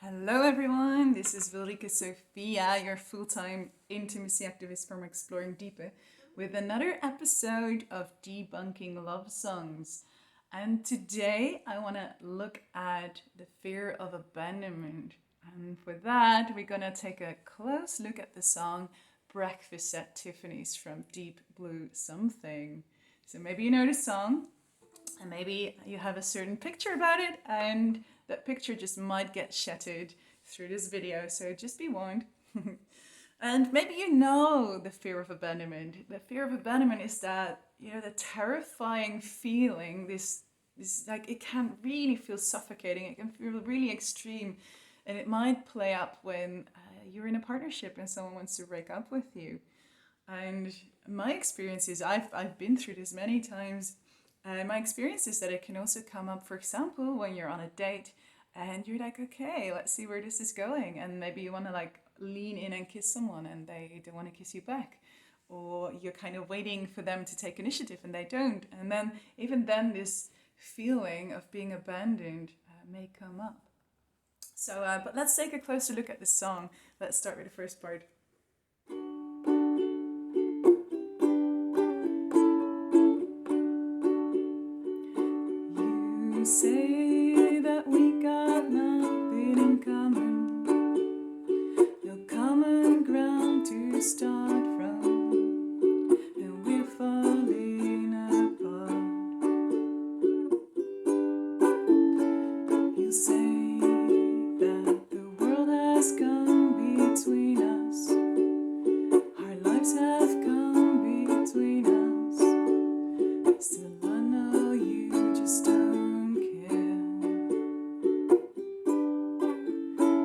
Hello, everyone. This is Ulrike Sophia, your full-time intimacy activist from Exploring Deeper, with another episode of Debunking Love Songs. And today I want to look at the fear of abandonment. And for that, we're going to take a close look at the song Breakfast at Tiffany's from Deep Blue Something. So maybe you know the song, and maybe you have a certain picture about it, and that picture just might get shattered through this video, so just be warned. And maybe you know the fear of abandonment. The fear of abandonment is that, the terrifying feeling, this like, it can really feel suffocating, it can feel really extreme, and it might play up when you're in a partnership and someone wants to break up with you. And my experience is, I've been through this many times. My experience is that it can also come up, for example, when you're on a date and you're like, okay, let's see where this is going. And maybe you want to like lean in and kiss someone and they don't want to kiss you back. Or you're kind of waiting for them to take initiative and they don't. And then, even then, this feeling of being abandoned may come up. So, but let's take a closer look at the song. Let's start with the first part. You say that we got nothing in common, no common ground to start from, and we're falling apart. You say that the world has come between us, our lives have come between us. Still I know you just don't care.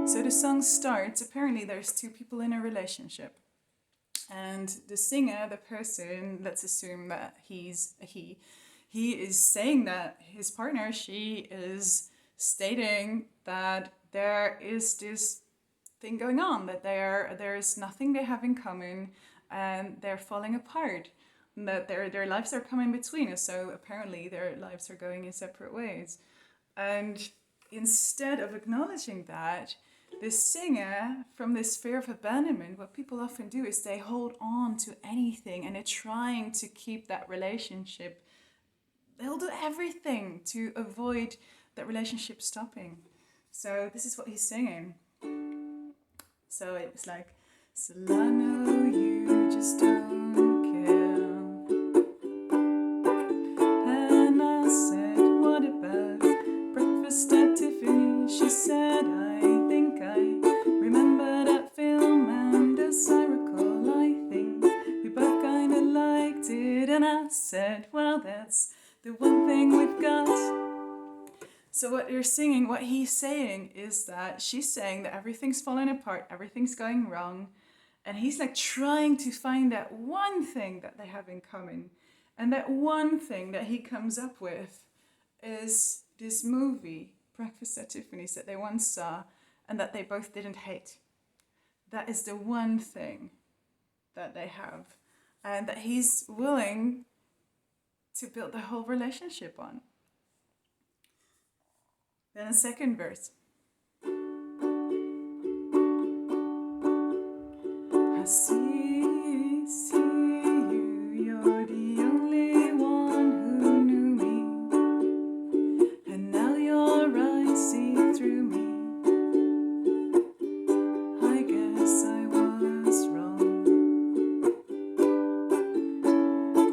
So the song starts, apparently there's two people in a relationship. And the singer, the person, let's assume that he's a he is saying that his partner, she is stating that there is this thing going on, that there is nothing they have in common, and they're falling apart, that their lives are coming between us. So apparently their lives are going in separate ways. And instead of acknowledging that, this singer, from this fear of abandonment, what people often do is they hold on to anything and they're trying to keep that relationship. They'll do everything to avoid that relationship stopping. So this is what he's singing. So it's like, still I know you just don't care. And I said, what about breakfast at Tiffany? She said, I think I remember that film, and as I recall, I think we both kinda liked it. And I said, well, that's the one thing we've got. So what he's saying is that she's saying that everything's falling apart, everything's going wrong, and he's like trying to find that one thing that they have in common. And that one thing that he comes up with is this movie, Breakfast at Tiffany's, that they once saw and that they both didn't hate. That is the one thing that they have, and that he's willing to build the whole relationship on. Then the second verse. I see you, you're the only one who knew me, and now your eyes see through me. I guess I was wrong.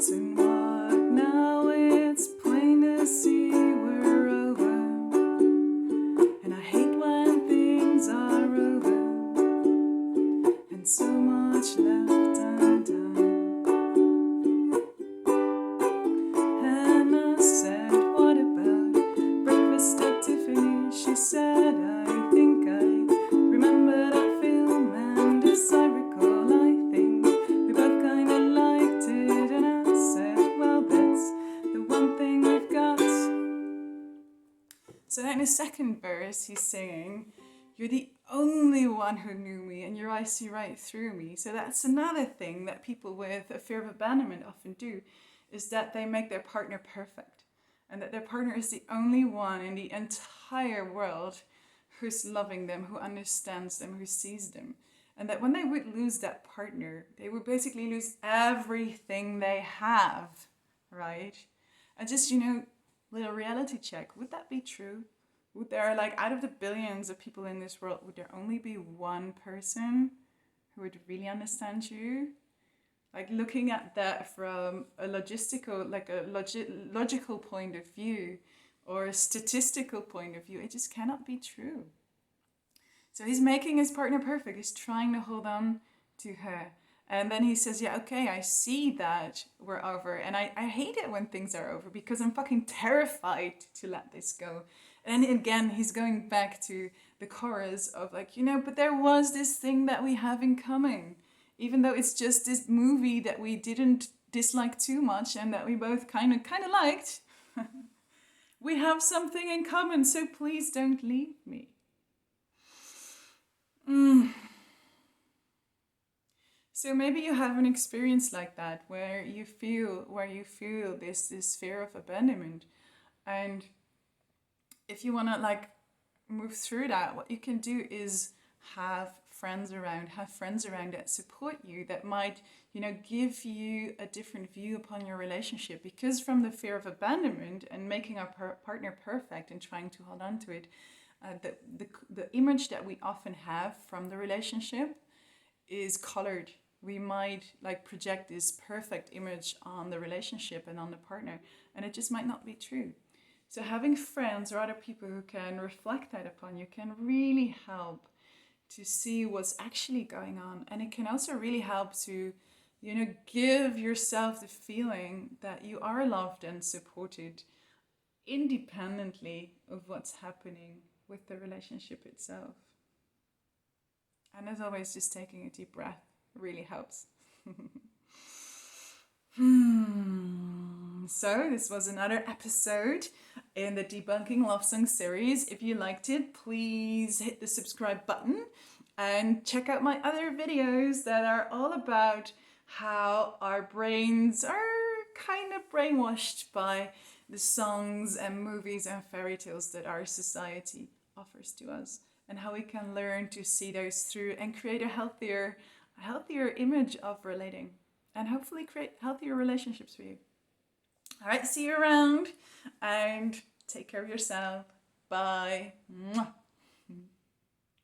So what now? It's plain to see we're over, and I hate when things are over and so much left undone. And I said, what about breakfast at Tiffany? She said, I think I remember that film, and as I recall, I think we both kinda liked it. And I said, well, that's the one thing we've got. So then in the second verse, he's singing, you're the only one who knew me, and your eyes see right through me. So that's another thing that people with a fear of abandonment often do, is that they make their partner perfect, and that their partner is the only one in the entire world who's loving them, who understands them, who sees them. And that when they would lose that partner, they would basically lose everything they have, right? And just, little reality check. Would that be true? Would there, like, out of the billions of people in this world, would there only be one person who would really understand you? Like, looking at that from a logistical, like a logical point of view or a statistical point of view, it just cannot be true. So he's making his partner perfect. He's trying to hold on to her. And then he says, yeah, okay, I see that we're over. And I hate it when things are over because I'm fucking terrified to let this go. And then again, he's going back to the chorus of like, but there was this thing that we have in common. Even though it's just this movie that we didn't dislike too much and that we both kind of liked. We have something in common, so please don't leave me. So maybe you have an experience like that where you feel this fear of abandonment. And if you want to like move through that, what you can do is have friends around that support you, that might, give you a different view upon your relationship. Because from the fear of abandonment and making our partner perfect and trying to hold on to it, the image that we often have from the relationship is colored. We might like project this perfect image on the relationship and on the partner, and it just might not be true. So having friends or other people who can reflect that upon you can really help to see what's actually going on. And it can also really help to, give yourself the feeling that you are loved and supported independently of what's happening with the relationship itself. And as always, just taking a deep breath really helps. So this was another episode in the Debunking Lovesongs series. If you liked it, please hit the subscribe button and check out my other videos that are all about how our brains are kind of brainwashed by the songs and movies and fairy tales that our society offers to us, and how we can learn to see those through and create a healthier image of relating, and hopefully create healthier relationships for you. All right, see you around and take care of yourself. Bye. Mwah.